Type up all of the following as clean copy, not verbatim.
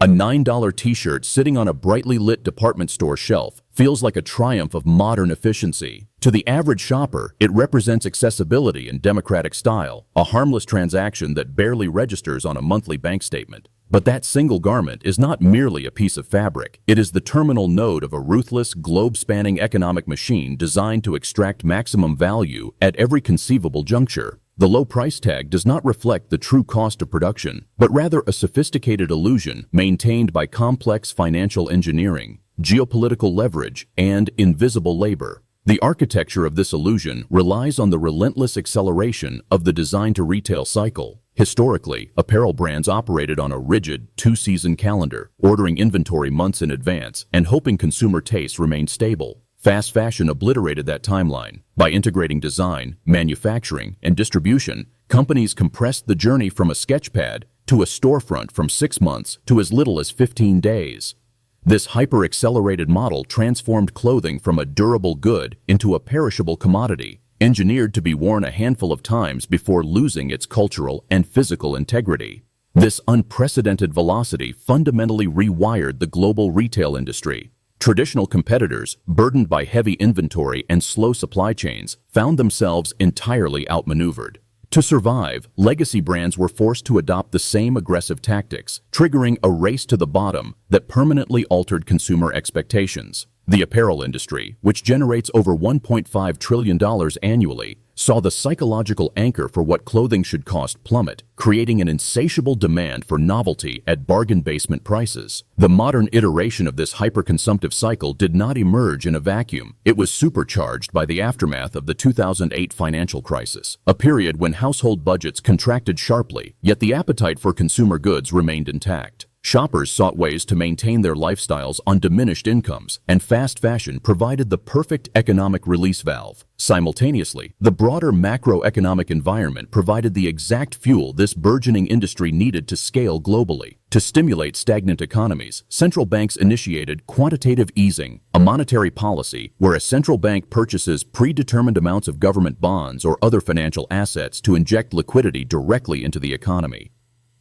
A $9 t-shirt sitting on a brightly lit department store shelf feels like a triumph of modern efficiency. To the average shopper, it represents accessibility and democratic style, a harmless transaction that barely registers on a monthly bank statement. But that single garment is not merely a piece of fabric. It is the terminal node of a ruthless, globe-spanning economic machine designed to extract maximum value at every conceivable juncture. The low price tag does not reflect the true cost of production, but rather a sophisticated illusion maintained by complex financial engineering, geopolitical leverage, and invisible labor. The architecture of this illusion relies on the relentless acceleration of the design-to-retail cycle. Historically, apparel brands operated on a rigid, two-season calendar, ordering inventory months in advance and hoping consumer tastes remained stable. Fast fashion obliterated that timeline. By integrating design, manufacturing, and distribution, companies compressed the journey from a sketchpad to a storefront from 6 months to as little as 15 days. This hyper-accelerated model transformed clothing from a durable good into a perishable commodity, engineered to be worn a handful of times before losing its cultural and physical integrity. This unprecedented velocity fundamentally rewired the global retail industry. Traditional competitors, burdened by heavy inventory and slow supply chains, found themselves entirely outmaneuvered. To survive, legacy brands were forced to adopt the same aggressive tactics, triggering a race to the bottom that permanently altered consumer expectations. The apparel industry, which generates over $1.5 trillion annually, saw the psychological anchor for what clothing should cost plummet, creating an insatiable demand for novelty at bargain basement prices. The modern iteration of this hyperconsumptive cycle did not emerge in a vacuum. It was supercharged by the aftermath of the 2008 financial crisis, a period when household budgets contracted sharply, yet the appetite for consumer goods remained intact. Shoppers sought ways to maintain their lifestyles on diminished incomes, and fast fashion provided the perfect economic release valve. Simultaneously, the broader macroeconomic environment provided the exact fuel this burgeoning industry needed to scale globally. To stimulate stagnant economies, central banks initiated quantitative easing, a monetary policy where a central bank purchases predetermined amounts of government bonds or other financial assets to inject liquidity directly into the economy.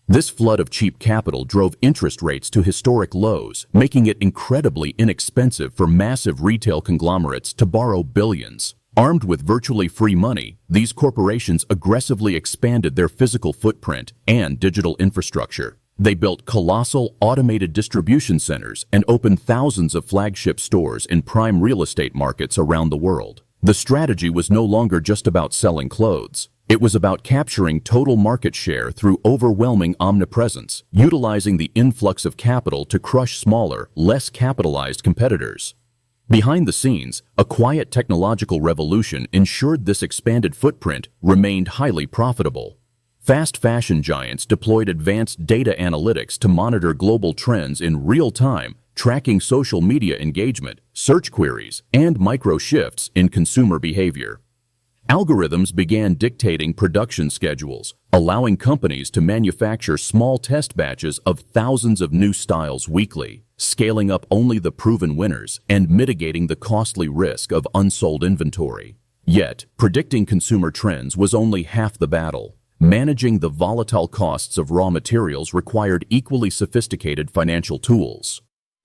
This flood of cheap capital drove interest rates to historic lows, making it incredibly inexpensive for massive retail conglomerates to borrow billions. Armed with virtually free money, these corporations aggressively expanded their physical footprint and digital infrastructure. They built colossal, automated distribution centers and opened thousands of flagship stores in prime real estate markets around the world. The strategy was no longer just about selling clothes. It was about capturing total market share through overwhelming omnipresence, utilizing the influx of capital to crush smaller, less capitalized competitors. Behind the scenes, a quiet technological revolution ensured this expanded footprint remained highly profitable. Fast fashion giants deployed advanced data analytics to monitor global trends in real time, tracking social media engagement, search queries, and micro shifts in consumer behavior. Algorithms began dictating production schedules, allowing companies to manufacture small test batches of thousands of new styles weekly, scaling up only the proven winners and mitigating the costly risk of unsold inventory. Yet, predicting consumer trends was only half the battle. Managing the volatile costs of raw materials required equally sophisticated financial tools.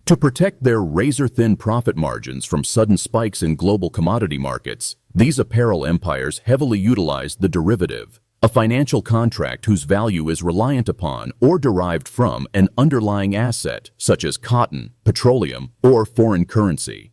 To protect their razor-thin profit margins from sudden spikes in global commodity markets, these apparel empires heavily utilized the derivative, a financial contract whose value is reliant upon or derived from an underlying asset such as cotton, petroleum, or foreign currency.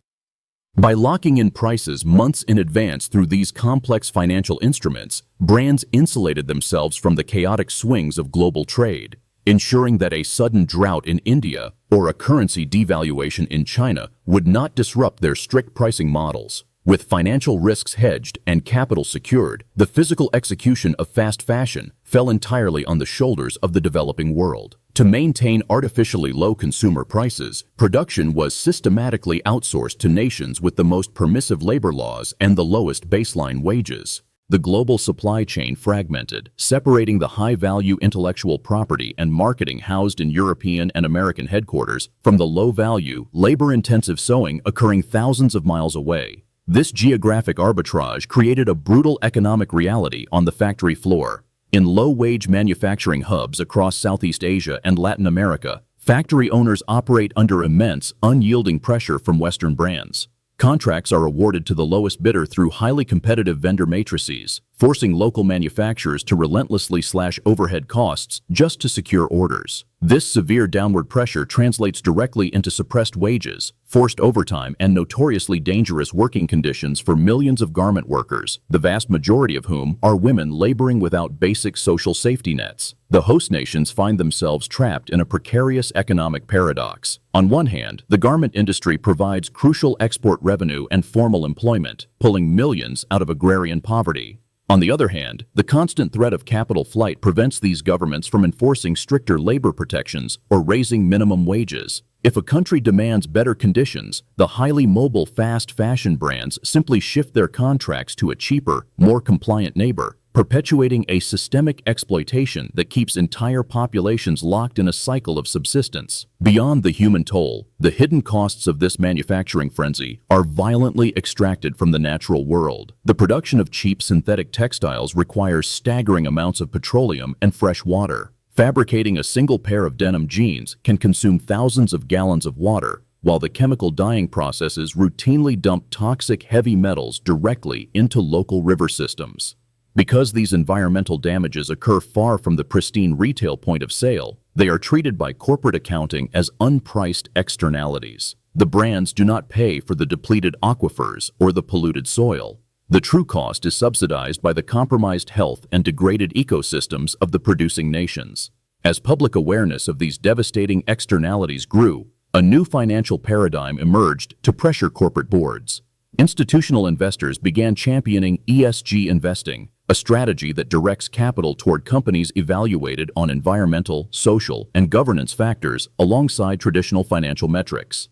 By locking in prices months in advance through these complex financial instruments, brands insulated themselves from the chaotic swings of global trade, ensuring that a sudden drought in India or a currency devaluation in China would not disrupt their strict pricing models. With financial risks hedged and capital secured, the physical execution of fast fashion fell entirely on the shoulders of the developing world. To maintain artificially low consumer prices, production was systematically outsourced to nations with the most permissive labor laws and the lowest baseline wages. The global supply chain fragmented, separating the high-value intellectual property and marketing housed in European and American headquarters from the low-value, labor-intensive sewing occurring thousands of miles away. This geographic arbitrage created a brutal economic reality on the factory floor. In low-wage manufacturing hubs across Southeast Asia and Latin America, Factory owners operate under immense, unyielding pressure from Western brands. Contracts are awarded to the lowest bidder through highly competitive vendor matrices, forcing local manufacturers to relentlessly slash overhead costs just to secure orders. This severe downward pressure translates directly into suppressed wages, forced overtime, and notoriously dangerous working conditions for millions of garment workers, the vast majority of whom are women laboring without basic social safety nets. The host nations find themselves trapped in a precarious economic paradox. On one hand, the garment industry provides crucial export revenue and formal employment, pulling millions out of agrarian poverty. On the other hand, the constant threat of capital flight prevents these governments from enforcing stricter labor protections or raising minimum wages. If a country demands better conditions, the highly mobile fast fashion brands simply shift their contracts to a cheaper, more compliant neighbor, perpetuating a systemic exploitation that keeps entire populations locked in a cycle of subsistence. Beyond the human toll, the hidden costs of this manufacturing frenzy are violently extracted from the natural world. The production of cheap synthetic textiles requires staggering amounts of petroleum and fresh water. Fabricating a single pair of denim jeans can consume thousands of gallons of water, while the chemical dyeing processes routinely dump toxic heavy metals directly into local river systems. Because these environmental damages occur far from the pristine retail point of sale, they are treated by corporate accounting as unpriced externalities. The brands do not pay for the depleted aquifers or the polluted soil. The true cost is subsidized by the compromised health and degraded ecosystems of the producing nations. As public awareness of these devastating externalities grew, a new financial paradigm emerged to pressure corporate boards. Institutional investors began championing ESG investing, a strategy that directs capital toward companies evaluated on environmental, social, and governance factors alongside traditional financial metrics.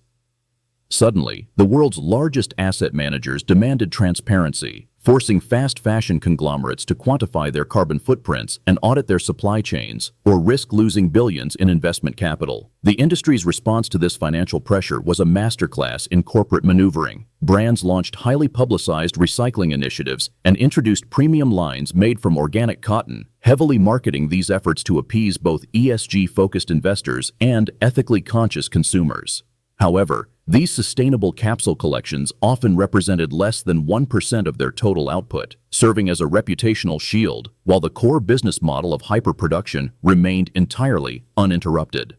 Suddenly, the world's largest asset managers demanded transparency, forcing fast fashion conglomerates to quantify their carbon footprints and audit their supply chains, or risk losing billions in investment capital. The industry's response to this financial pressure was a masterclass in corporate maneuvering. Brands launched highly publicized recycling initiatives and introduced premium lines made from organic cotton, heavily marketing these efforts to appease both ESG-focused investors and ethically conscious consumers. However, these sustainable capsule collections often represented less than 1% of their total output, serving as a reputational shield, while the core business model of hyperproduction remained entirely uninterrupted.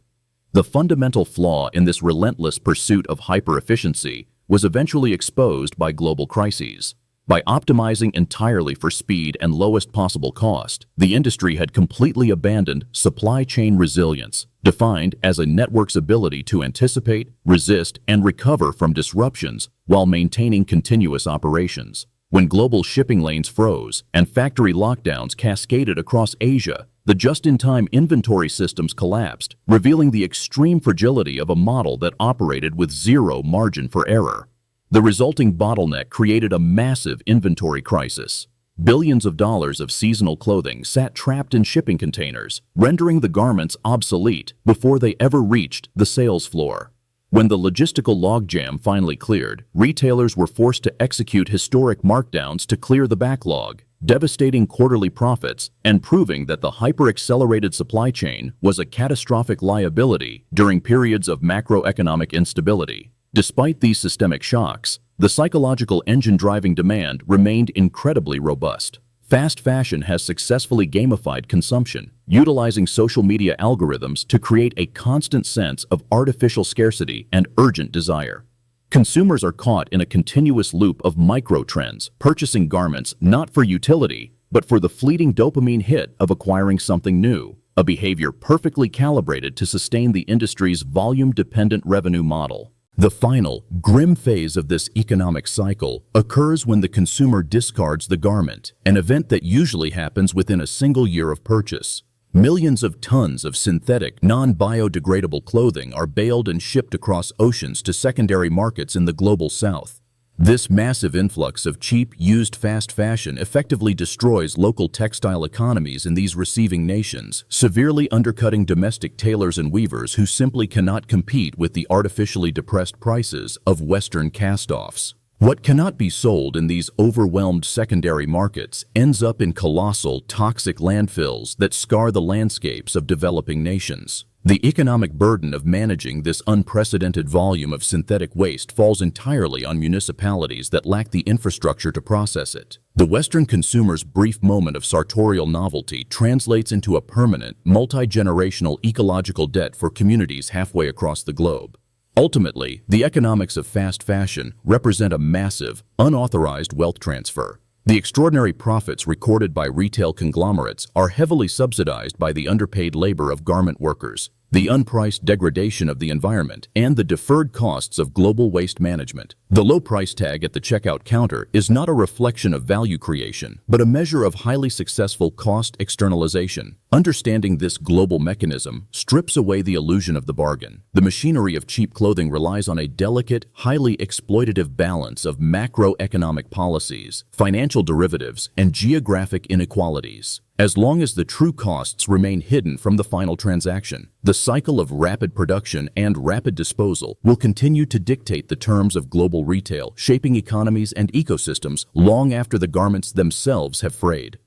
The fundamental flaw in this relentless pursuit of hyper-efficiency was eventually exposed by global crises. By optimizing entirely for speed and lowest possible cost, the industry had completely abandoned supply chain resilience, defined as a network's ability to anticipate, resist, and recover from disruptions while maintaining continuous operations. When global shipping lanes froze and factory lockdowns cascaded across Asia, the just-in-time inventory systems collapsed, revealing the extreme fragility of a model that operated with zero margin for error. The resulting bottleneck created a massive inventory crisis. Billions of dollars of seasonal clothing sat trapped in shipping containers, rendering the garments obsolete before they ever reached the sales floor. When the logistical logjam finally cleared, retailers were forced to execute historic markdowns to clear the backlog, devastating quarterly profits and proving that the hyper-accelerated supply chain was a catastrophic liability during periods of macroeconomic instability. Despite these systemic shocks, the psychological engine driving demand remained incredibly robust. Fast fashion has successfully gamified consumption, utilizing social media algorithms to create a constant sense of artificial scarcity and urgent desire. Consumers are caught in a continuous loop of micro-trends, purchasing garments not for utility, but for the fleeting dopamine hit of acquiring something new, a behavior perfectly calibrated to sustain the industry's volume-dependent revenue model. The final, grim phase of this economic cycle occurs when the consumer discards the garment, an event that usually happens within a single year of purchase. Millions of tons of synthetic, non-biodegradable clothing are baled and shipped across oceans to secondary markets in the global south. This massive influx of cheap, used fast fashion effectively destroys local textile economies in these receiving nations, severely undercutting domestic tailors and weavers who simply cannot compete with the artificially depressed prices of Western cast-offs. What cannot be sold in these overwhelmed secondary markets ends up in colossal, toxic landfills that scar the landscapes of developing nations. The economic burden of managing this unprecedented volume of synthetic waste falls entirely on municipalities that lack the infrastructure to process it. The Western consumer's brief moment of sartorial novelty translates into a permanent, multi-generational ecological debt for communities halfway across the globe. Ultimately, the economics of fast fashion represent a massive, unauthorized wealth transfer. The extraordinary profits recorded by retail conglomerates are heavily subsidized by the underpaid labor of garment workers, the unpriced degradation of the environment, and the deferred costs of global waste management. The low price tag at the checkout counter is not a reflection of value creation, but a measure of highly successful cost externalization. Understanding this global mechanism strips away the illusion of the bargain. The machinery of cheap clothing relies on a delicate, highly exploitative balance of macroeconomic policies, financial derivatives, and geographic inequalities. As long as the true costs remain hidden from the final transaction, the cycle of rapid production and rapid disposal will continue to dictate the terms of global retail, shaping economies and ecosystems long after the garments themselves have frayed.